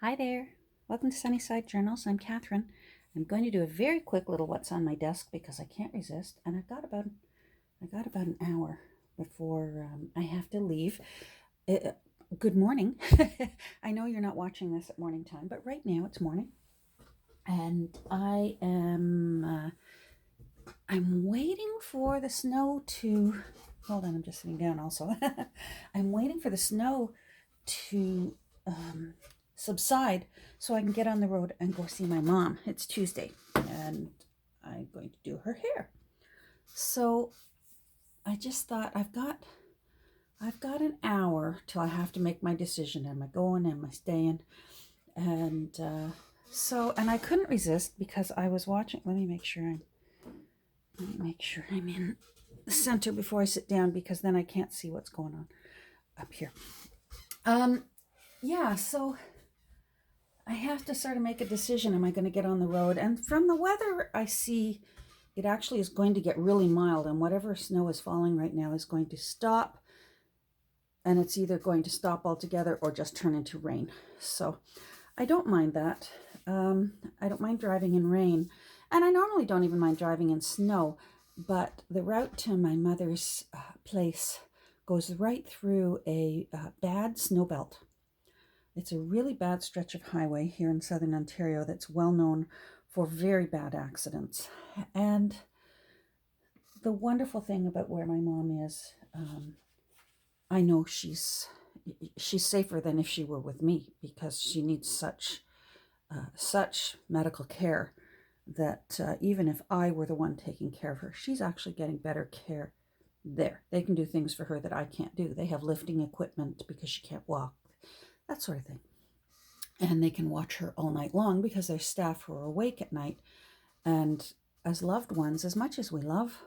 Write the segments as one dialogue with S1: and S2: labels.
S1: Hi there. Welcome to Sunnyside Journals. I'm Catherine. I'm going to do a very quick little what's on my desk because I can't resist, and I got about an hour before I have to leave. Uh, Good morning. I know you're not watching this at morning time, but right now it's morning, and I'm waiting for the snow to. Hold on, I'm just sitting down. Also, I'm waiting for the snow to subside so I can get on the road and go see my mom. It's Tuesday and I'm going to do her hair. So I just thought I've got an hour till I have to make my decision. Am I going? Am I staying? And and I couldn't resist because I was watching. Let me make sure I'm in the center before I sit down, because then I can't see what's going on up here. So I have to sort of make a decision. Am I going to get on the road? And from the weather, I see it actually is going to get really mild, and whatever snow is falling right now is going to stop, and it's either going to stop altogether or just turn into rain. So I don't mind that. I don't mind driving in rain, and I normally don't even mind driving in snow, but the route to my mother's place goes right through a bad snow belt. It's a really bad stretch of highway here in southern Ontario that's well known for very bad accidents. And the wonderful thing about where my mom is, I know she's safer than if she were with me, because she needs such medical care that even if I were the one taking care of her, she's actually getting better care there. They can do things for her that I can't do. They have lifting equipment because she can't walk, that sort of thing. And they can watch her all night long because their staff are awake at night. And as loved ones, as much as we love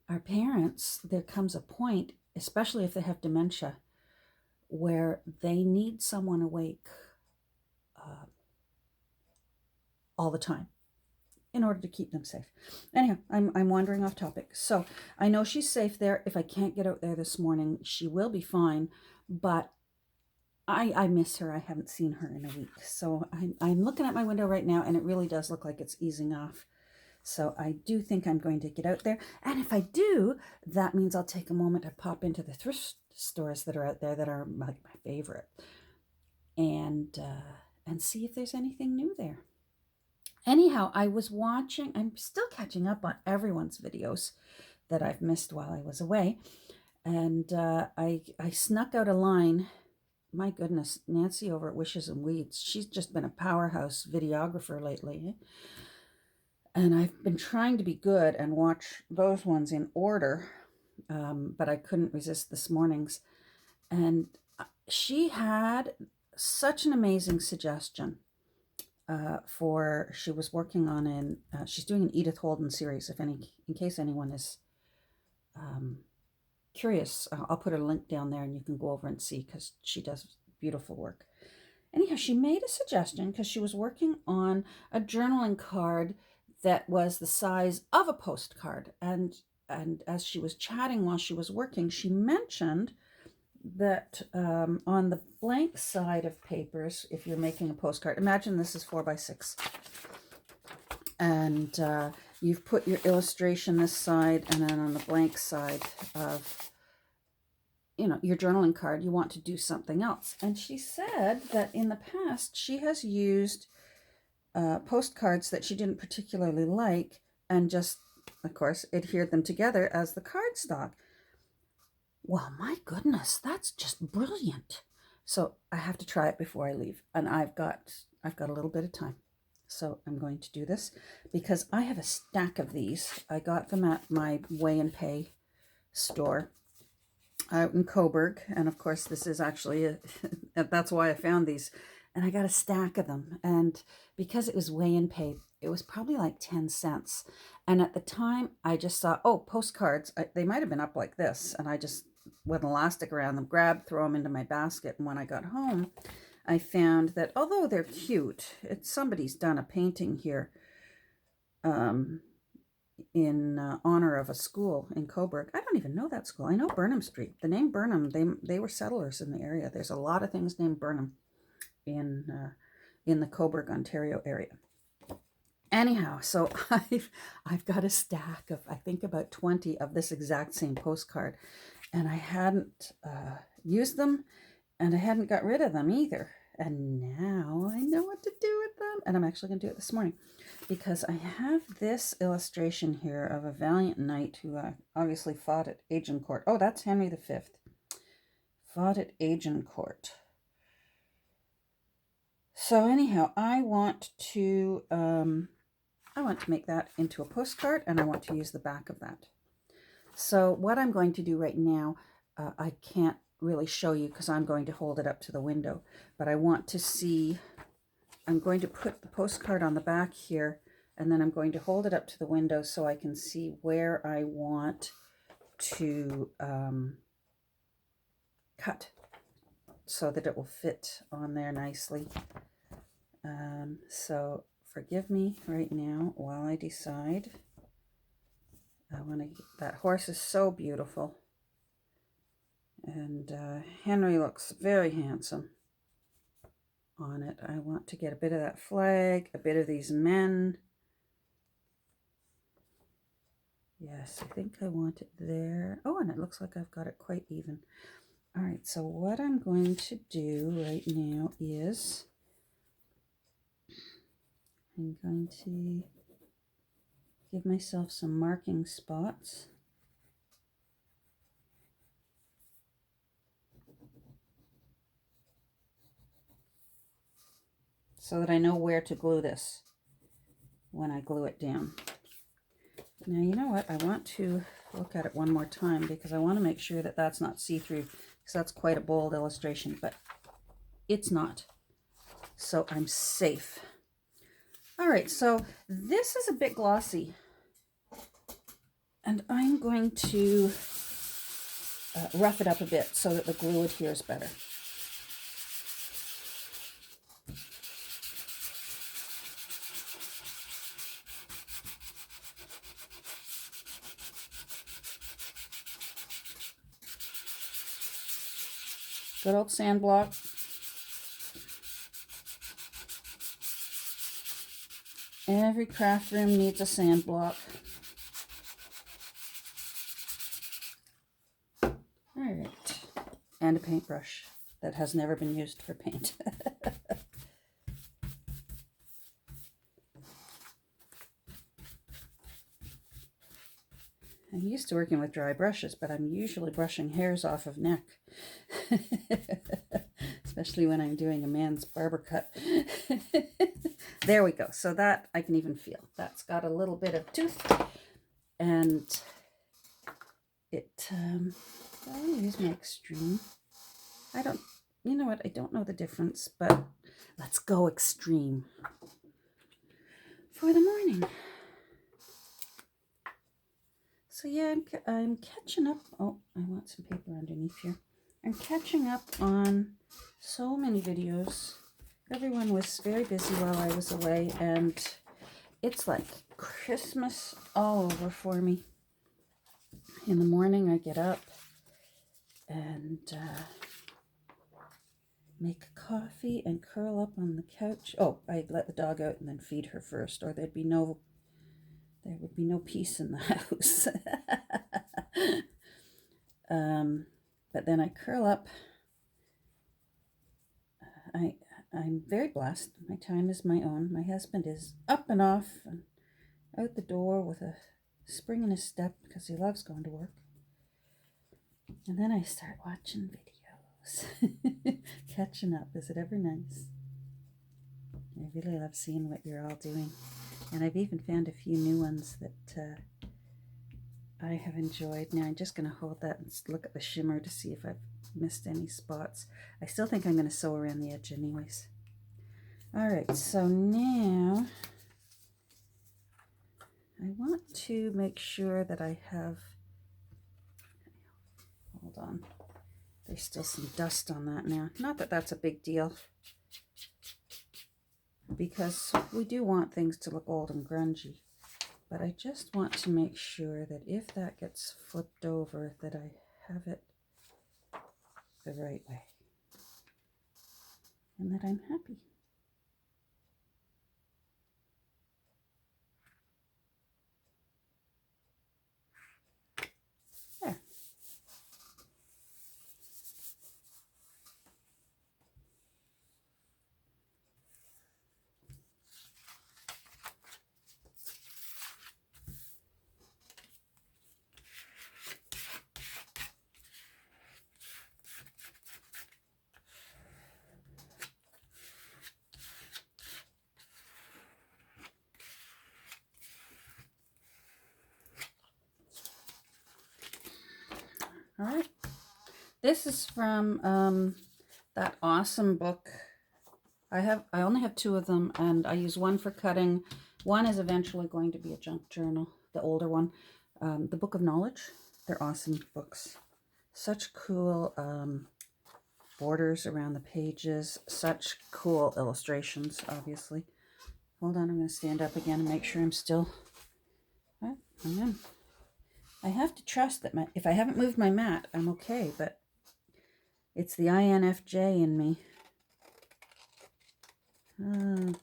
S1: our parents, there comes a point, especially if they have dementia, where they need someone awake all the time in order to keep them safe. Anyhow, I'm wandering off topic. So I know she's safe there. If I can't get out there this morning, she will be fine. But I miss her. I haven't seen her in a week. So I'm looking at my window right now, and it really does look like it's easing off. So I do think I'm going to get out there. And if I do, that means I'll take a moment to pop into the thrift stores that are out there that are my favorite, and see if there's anything new there. Anyhow, I'm still catching up on everyone's videos that I've missed while I was away. And I snuck out a line. My goodness, Nancy over at Wishes and Weeds, she's just been a powerhouse videographer lately. And I've been trying to be good and watch those ones in order, but I couldn't resist this morning's. And she had such an amazing suggestion she was working on she's doing an Edith Holden series, in case anyone is curious. I'll put a link down there and you can go over and see, because she does beautiful work. Anyhow, she made a suggestion because she was working on a journaling card that was the size of a postcard. And as she was chatting while she was working, she mentioned that on the blank side of papers, if you're making a postcard, imagine this is 4x6. And you've put your illustration this side, and then on the blank side of your journaling card, you want to do something else. And she said that in the past she has used postcards that she didn't particularly like, and just, of course, adhered them together as the cardstock. Well, my goodness, that's just brilliant. So I have to try it before I leave, and I've got a little bit of time. So I'm going to do this because I have a stack of these. I got them at my Weigh and Pay store out in Coburg. And of course, this is actually, that's why I found these. And I got a stack of them. And because it was Weigh and Pay, it was probably like 10 cents. And at the time, I just saw, postcards. They might have been up like this. And I just, with an elastic around them, throw them into my basket. And when I got home, I found that although they're cute, somebody's done a painting here in honor of a school in Coburg. I don't even know that school. I know Burnham Street. The name Burnham, they were settlers in the area. There's a lot of things named Burnham. in the Coburg, Ontario area. Anyhow, so I've got a stack of, I think, about 20 of this exact same postcard, and I hadn't used them, and I hadn't got rid of them either. And now I know what to do with them, and I'm actually going to do it this morning, because I have this illustration here of a valiant knight who obviously fought at Agincourt. Oh, that's Henry V. Fought at Agincourt. So anyhow, I want to make that into a postcard, and I want to use the back of that. So what I'm going to do right now, I can't really show you because I'm going to hold it up to the window, but I want to see, I'm going to put the postcard on the back here, and then I'm going to hold it up to the window so I can see where I want to cut so that it will fit on there nicely. So forgive me right now while I decide. I want to, that horse is so beautiful, and Henry looks very handsome on it. I want to get a bit of that flag, a bit of these men. Yes, I think I want it there. Oh, and it looks like I've got it quite even. All right, so what I'm going to do right now is I'm going to give myself some marking spots. So that I know where to glue this when I glue it down. Now, you know what? I want to look at it one more time because I want to make sure that that's not see-through, because that's quite a bold illustration, but it's not. So I'm safe. All right, so this is a bit glossy, and I'm going to rough it up a bit so that the glue adheres better. Good old sand block. Every craft room needs a sand block. All right, and a paintbrush that has never been used for paint. I'm used to working with dry brushes, but I'm usually brushing hairs off of neck. Especially when I'm doing a man's barber cut. There we go. So that I can even feel. That's got a little bit of tooth. And it, I'll use my extreme. You know what? I don't know the difference, but let's go extreme for the morning. So yeah, I'm catching up. Oh, I want some paper underneath here. I'm catching up on so many videos. Everyone was very busy while I was away, and it's like Christmas all over for me. In the morning, I get up and make coffee and curl up on the couch. Oh, I let the dog out and then feed her first, or there would be no peace in the house. But then I curl up. I'm very blessed. My time is my own. My husband is up and off and out the door with a spring in his step because he loves going to work. And then I start watching videos. Catching up. Is it ever nice? I really love seeing what you're all doing. And I've even found a few new ones that I have enjoyed. Now I'm just going to hold that and look at the shimmer to see if I've missed any spots. I still think I'm going to sew around the edge anyways. All right, so now I want to make sure that I have, hold on, there's still some dust on that now. Not that that's a big deal, because we do want things to look old and grungy. But I just want to make sure that if that gets flipped over, that I have it the right way. and that I'm happy. There. All right. This is from that awesome book. I only have 2 of them, and I use one for cutting. One is eventually going to be a junk journal, the older one. The Book of Knowledge. They're awesome books. Such cool borders around the pages. Such cool illustrations, obviously. Hold on, I'm going to stand up again and make sure I'm still... Right, I am. I have to trust that if I haven't moved my mat, I'm okay, but it's the INFJ in me. Okay.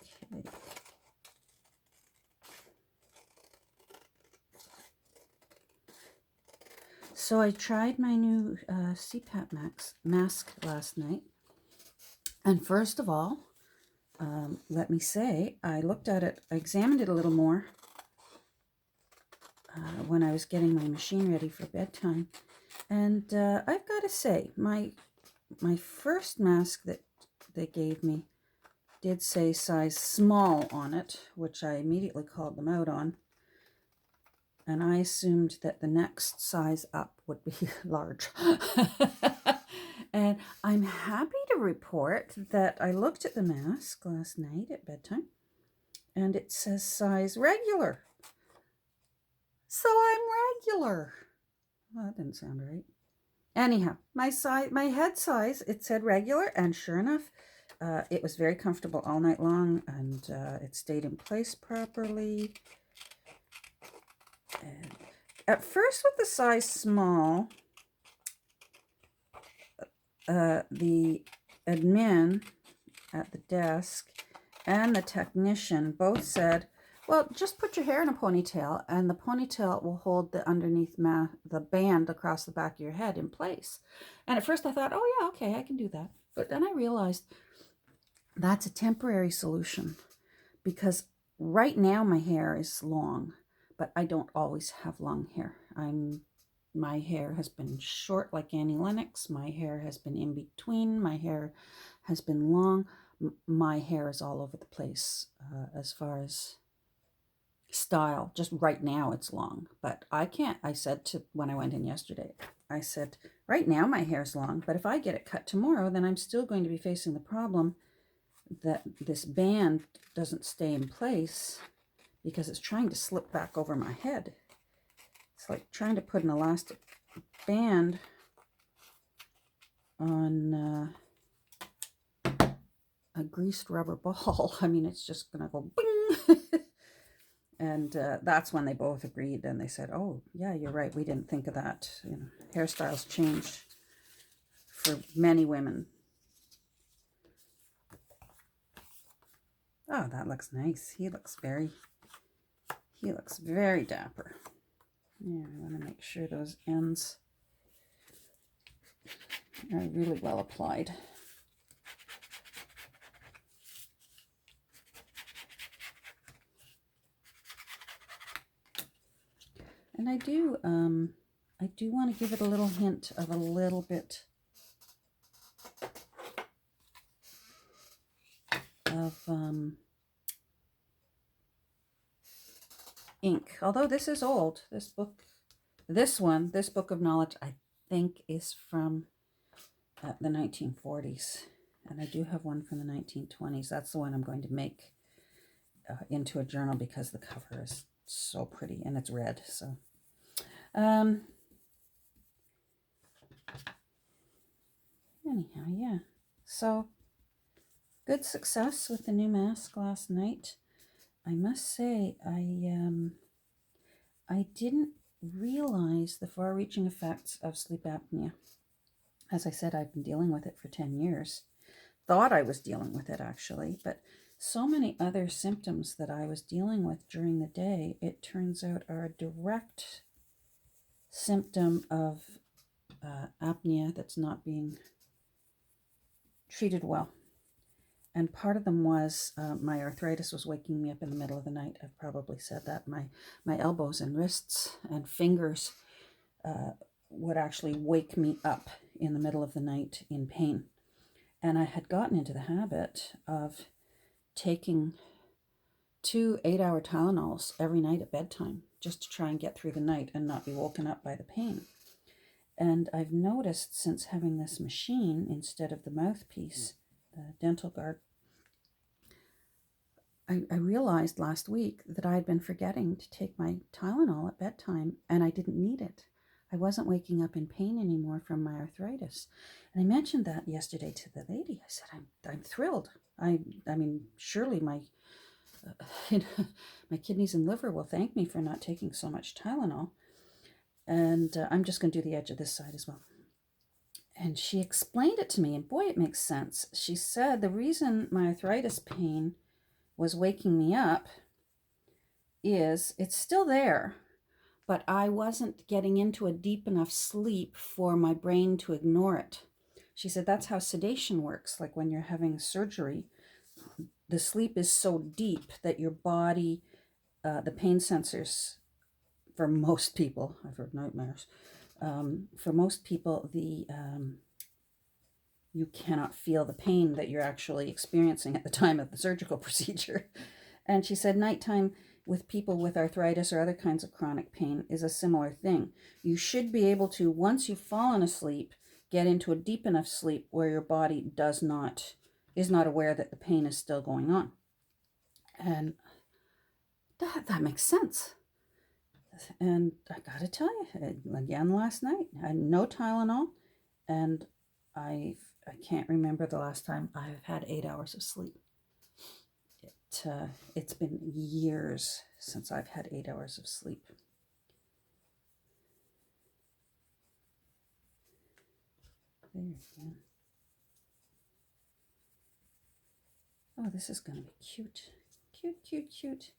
S1: So I tried my new CPAP mask last night. And first of all, let me say, I looked at it, I examined it a little more when I was getting my machine ready for bedtime. And I've got to say, my first mask that they gave me did say size small on it, which I immediately called them out on. And I assumed that the next size up would be large. And I'm happy to report that I looked at the mask last night at bedtime, and it says size regular. So I'm regular. Well, that didn't sound right. Anyhow, my head size, it said regular, and sure enough, it was very comfortable all night long, and it stayed in place properly. And at first, with the size small, the admin at the desk and the technician both said, well, just put your hair in a ponytail, and the ponytail will hold the underneath the band across the back of your head in place. And at first I thought, oh yeah, okay, I can do that. But then I realized that's a temporary solution, because right now my hair is long, but I don't always have long hair. My hair has been short like Annie Lennox. My hair has been in between. My hair has been long. My hair is all over the place as far as style. Just right now it's long, but I can't. I said when I went in yesterday, I said, right now my hair's long, but if I get it cut tomorrow, then I'm still going to be facing the problem that this band doesn't stay in place because it's trying to slip back over my head. It's like trying to put an elastic band on a greased rubber ball. I mean, it's just going to go bing. And that's when they both agreed, and they said, oh, yeah, you're right. We didn't think of that. You know, hairstyles change for many women. Oh, that looks nice. He looks very dapper. Yeah, I want to make sure those ends are really well applied. And I do want to give it a little hint of a little bit of ink. Although this is old, this book of knowledge, I think is from the 1940s. And I do have one from the 1920s. That's the one I'm going to make into a journal because the cover is so pretty and it's red. So anyhow, yeah. So good success with the new mask last night. I must say, I didn't realize the far-reaching effects of sleep apnea. As I said, I've been dealing with it for 10 years. thought I was dealing with it actually, but so many other symptoms that I was dealing with during the day, it turns out are a direct symptom of apnea that's not being treated well. And part of them was my arthritis was waking me up in the middle of the night. I've probably said that. My elbows and wrists and fingers would actually wake me up in the middle of the night in pain. And I had gotten into the habit of taking 2 8-hour Tylenols every night at bedtime just to try and get through the night and not be woken up by the pain. And I've noticed since having this machine instead of the mouthpiece, the dental guard, I realized last week that I had been forgetting to take my Tylenol at bedtime, and I didn't need it. I wasn't waking up in pain anymore from my arthritis. And I mentioned that yesterday to the lady. I said, I'm thrilled. I mean, surely my my kidneys and liver will thank me for not taking so much Tylenol. And I'm just going to do the edge of this side as well. And she explained it to me, and boy, it makes sense. She said the reason my arthritis pain was waking me up is it's still there, but I wasn't getting into a deep enough sleep for my brain to ignore it. She said that's how sedation works. Like when you're having surgery, the sleep is so deep that your body, the pain sensors, for most people, I've heard nightmares, for most people, you cannot feel the pain that you're actually experiencing at the time of the surgical procedure. And she said nighttime with people with arthritis or other kinds of chronic pain is a similar thing. You should be able to, once you've fallen asleep, get into a deep enough sleep where your body is not aware that the pain is still going on. And that makes sense. And I gotta tell you, again last night, I had no Tylenol, and I can't remember the last time I've had 8 hours of sleep. It's been years since I've had 8 hours of sleep. There you go. Oh, this is going to be cute. Cute, cute, cute.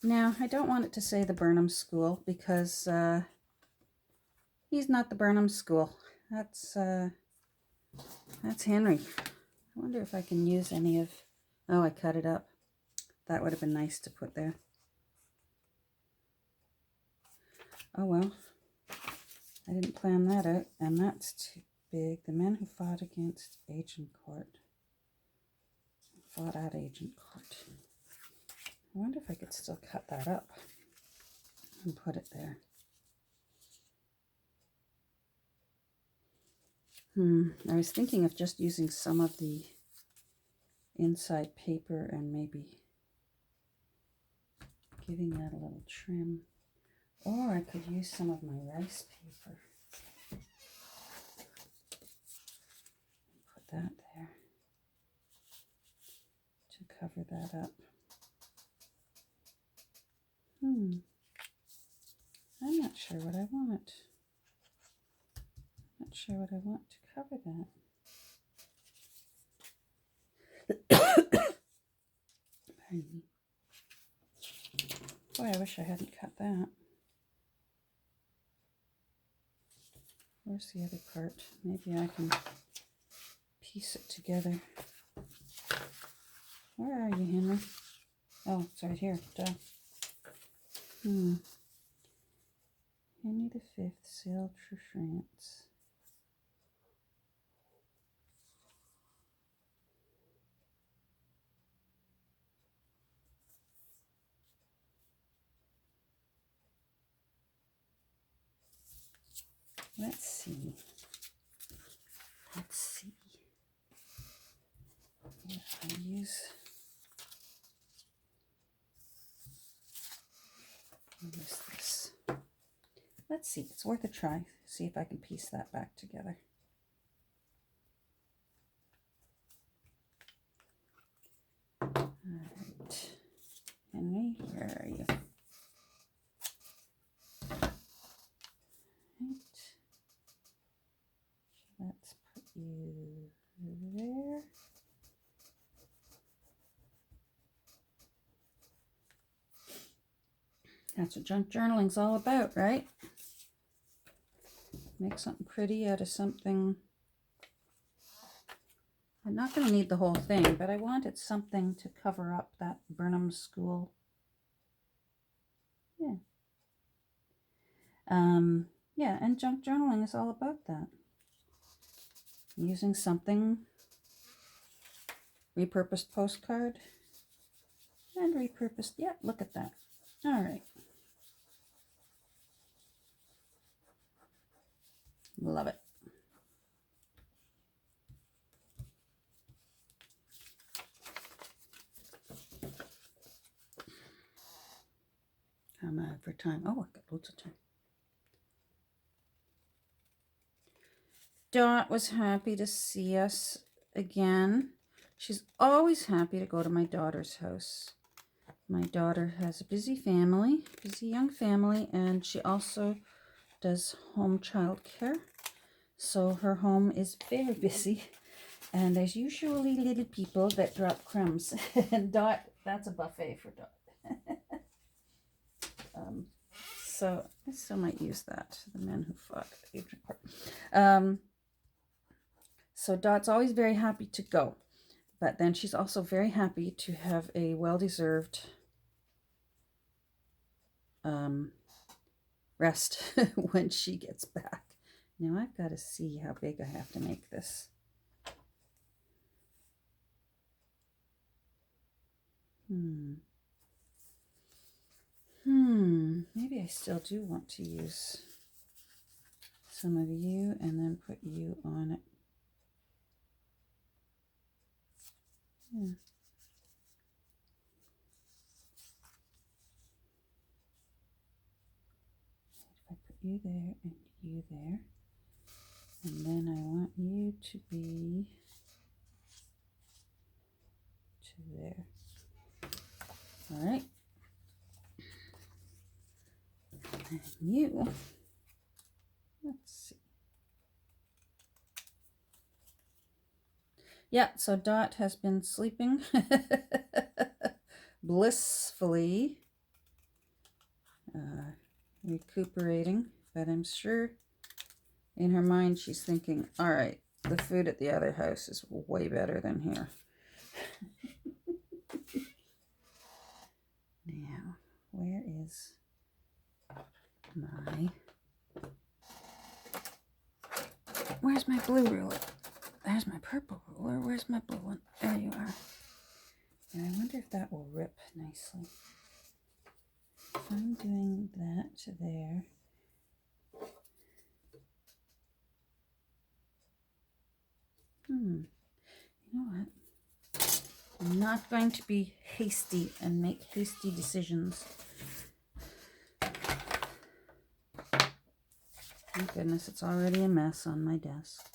S1: Now, I don't want it to say the Burnham School because he's not the Burnham School. That's Henry. I wonder if I can use any of... Oh, I cut it up. That would have been nice to put there. Oh, well. I didn't plan that out, and that's too big. The men who fought against Agincourt. Fought at Agincourt. I wonder if I could still cut that up and put it there. I was thinking of just using some of the inside paper and maybe giving that a little trim. Or I could use some of my rice paper. Put that there to cover that up. I'm not sure what I want. Not sure what I want to cover that. Pardon me. Boy, I wish I hadn't cut that. Where's the other part? Maybe I can piece it together. Where are you, Henry? Oh, it's right here. Duh. Henry V sailed for France. Let's see. Yeah, I use this. Let's see. It's worth a try. See if I can piece that back together. All right. Henry, where are you? Right. Let's put you That's what junk journaling's all about, right? Make something pretty out of something. I'm not going to need the whole thing, but I wanted something to cover up that Burnham School. Yeah. Yeah, and junk journaling is all about that. Using something, repurposed postcard, and repurposed, yeah, look at that. All right. Love it. I'm out for time. Oh, I've got loads of time. Dot was happy to see us again. She's always happy to go to my daughter's house. My daughter has a busy family, busy young family, and she also does home child care. So her home is very busy, and there's usually little people that drop crumbs. And Dot, that's a buffet for Dot. So I still might use that, the men who fought the evening part. So Dot's always very happy to go, but then she's also very happy to have a well-deserved rest when she gets back. Now I've got to see how big I have to make this. Maybe I still do want to use some of you and then put you on it. Yeah. If I put you there and you there, and then I want you to be to there. All right. And you, let's see. Yeah, so Dot has been sleeping blissfully, recuperating, but I'm sure in her mind she's thinking, all right, the food at the other house is way better than here. Now, where is where's my blue ruler? There's my purple ruler. Where's my blue one? There you are. And I wonder if that will rip nicely. If I'm doing that to there. You know what? I'm not going to be hasty and make hasty decisions. Thank goodness it's already a mess on my desk.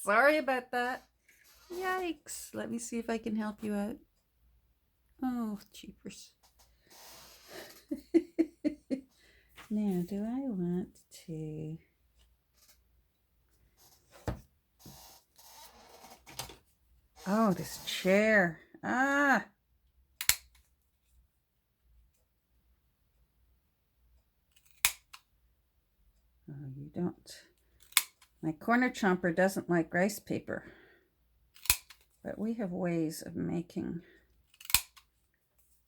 S1: Sorry about that. Yikes. Let me see if I can help you out. Oh, cheapers. Now, do I want to... Oh, this chair. Ah! Oh, you don't. My corner chomper doesn't like rice paper. But we have ways of making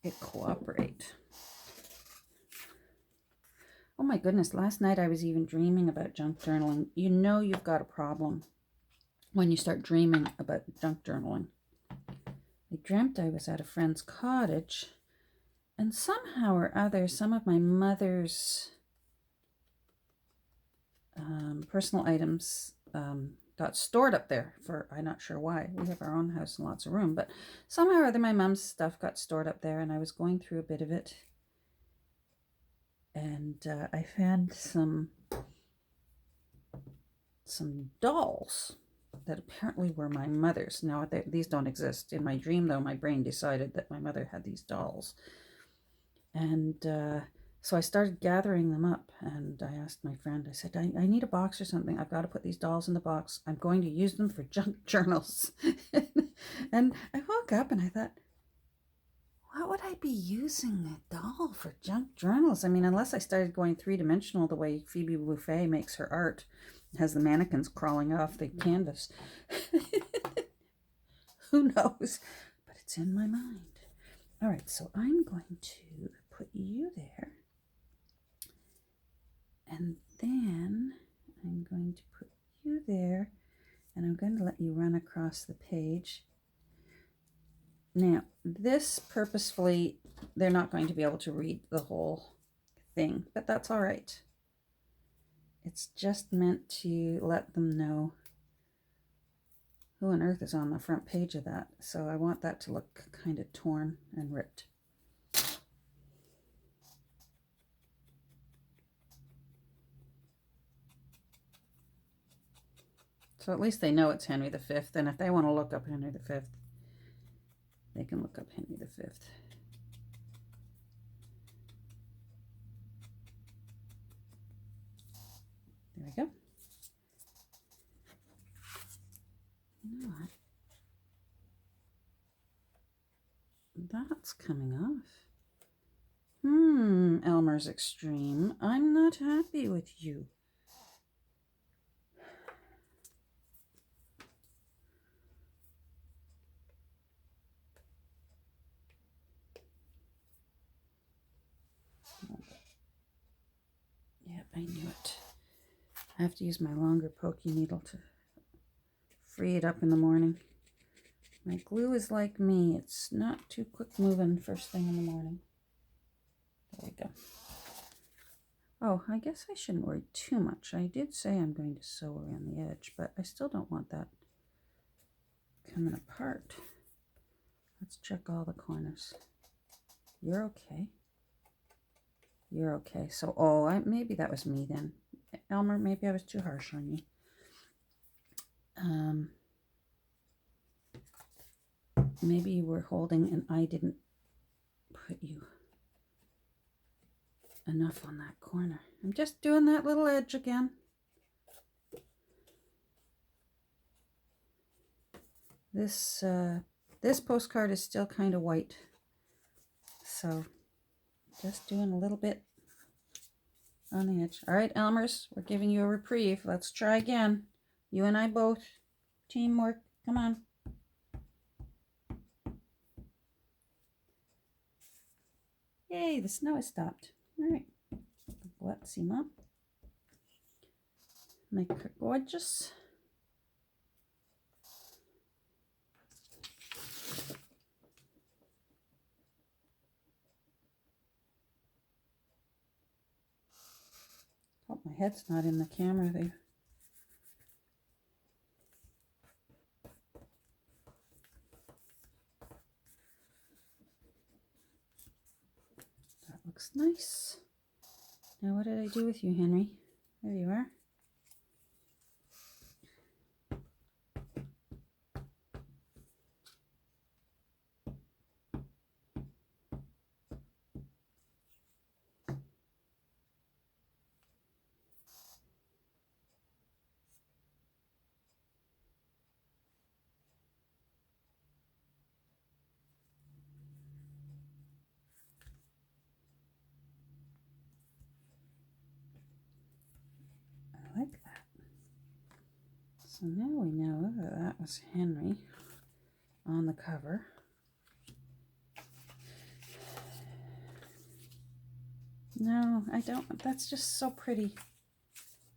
S1: it cooperate. Oh my goodness, last night I was even dreaming about junk journaling. You know you've got a problem when you start dreaming about junk journaling. I dreamt I was at a friend's cottage, and somehow or other, some of my mother's personal items got stored up there for, I'm not sure why. We have our own house and lots of room, but somehow or other my mom's stuff got stored up there, and I was going through a bit of it. And I found some dolls that apparently were my mother's. Now, these don't exist. In my dream, though, my brain decided that my mother had these dolls. And so I started gathering them up, and I asked my friend, I said, I need a box or something. I've got to put these dolls in the box. I'm going to use them for junk journals. And I woke up and I thought, what would I be using a doll for junk journals? I mean, unless I started going three-dimensional the way Phoebe Buffay makes her art, has the mannequins crawling off the canvas. Who knows? But it's in my mind. All right, so I'm going to put you there. And then I'm going to put you there. And I'm going to let you run across the page. Now, this purposefully, they're not going to be able to read the whole thing, but that's all right. It's just meant to let them know who on earth is on the front page of that. So I want that to look kind of torn and ripped. So at least they know it's Henry V, and if they want to look up Henry V, they can look up Henry V. There we go. You know what? That's coming off. Elmer's Extreme. I'm not happy with you. Yep, I knew it. I have to use my longer pokey needle to free it up in the morning. My glue is like me. It's not too quick moving first thing in the morning. There we go. Oh, I guess I shouldn't worry too much. I did say I'm going to sew around the edge, but I still don't want that coming apart. Let's check all the corners. You're okay. You're okay. So, maybe that was me then. Elmer, maybe I was too harsh on you. Maybe you were holding and I didn't put you enough on that corner. I'm just doing that little edge again. This postcard is still kind of white. So just doing a little bit on the edge. All right, Elmers, we're giving you a reprieve. Let's try again. You and I both. Teamwork. Come on. Yay, the snow has stopped. All right. Let's see, Mom. Make her gorgeous. Oh, my head's not in the camera there. That looks nice. Now, what did I do with you, Henry? There you are. I like that. So now we know that was Henry on the cover. No, I don't. That's just so pretty.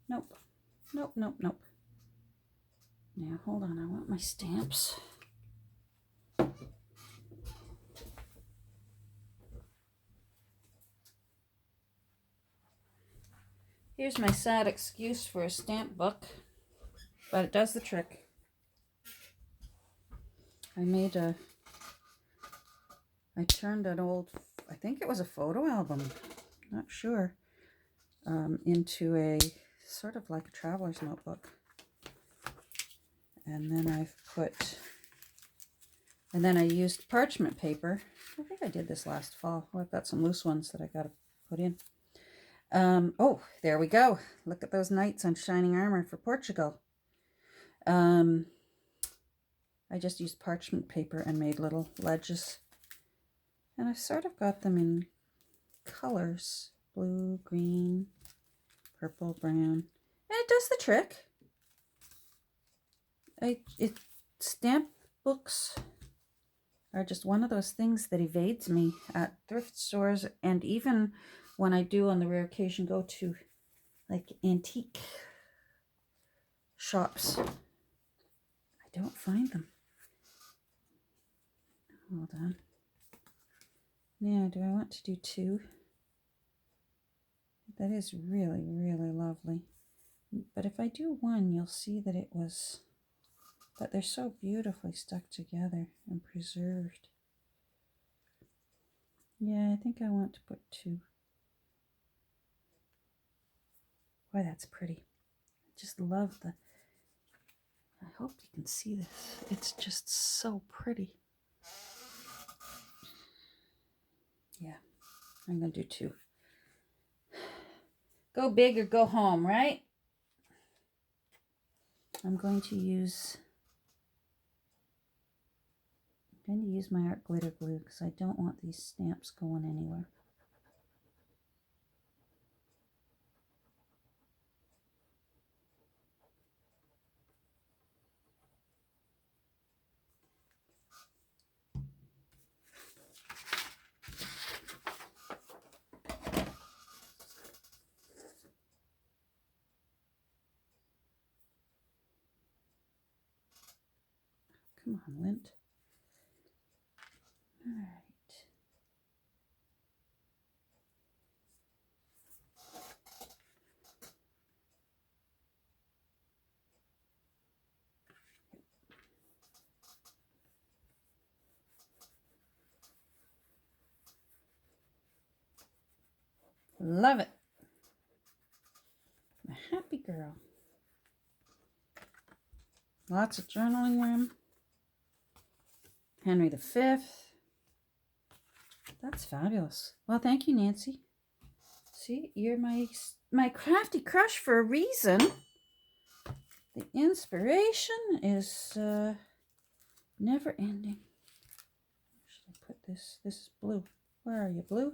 S1: Nope. Nope, nope, nope. Now, hold on. I want my stamps. Here's my sad excuse for a stamp book, but it does the trick. I turned an old, I think it was a photo album, not sure, into a sort of like a traveler's notebook. And then I used parchment paper. I think I did this last fall. Oh, I've got some loose ones that I got to put in. Oh, there we go. Look at those knights on shining armor for Portugal. I just used parchment paper and made little ledges. And I've sort of got them in colors. Blue, green, purple, brown. And it does the trick. Stamp books are just one of those things that evades me at thrift stores, and even when I do on the rare occasion go to like antique shops, I don't find them. Hold on. Now, do I want to do two? That is really, really lovely. But if I do one, you'll see that that they're so beautifully stuck together and preserved. Yeah, I think I want to put two. Boy, that's pretty. I just love I hope you can see this. It's just so pretty. Yeah, I'm going to do two. Go big or go home, right? I'm going to use my art glitter glue because I don't want these stamps going anywhere. Come on, lint. All right. Love it. I'm a happy girl. Lots of journaling room. Henry V. That's fabulous. Well, thank you, Nancy. See, you're my crafty crush for a reason. The inspiration is never ending. Should I put this? This is blue. Where are you, blue?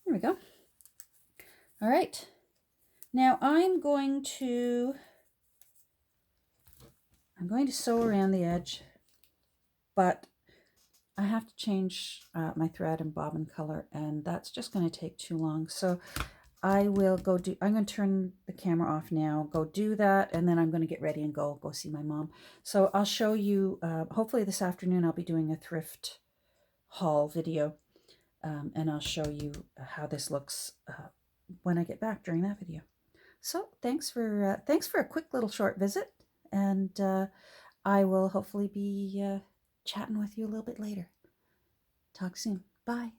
S1: There we go. All right. Now I'm going to sew around the edge, but I have to change my thread and bobbin color, and that's just going to take too long. So I'm going to turn the camera off now, go do that, and then I'm going to get ready and go see my mom. So I'll show you, hopefully this afternoon I'll be doing a thrift haul video, and I'll show you how this looks when I get back during that video. So thanks for a quick little short visit, and I will hopefully be chatting with you a little bit later. Talk soon. Bye.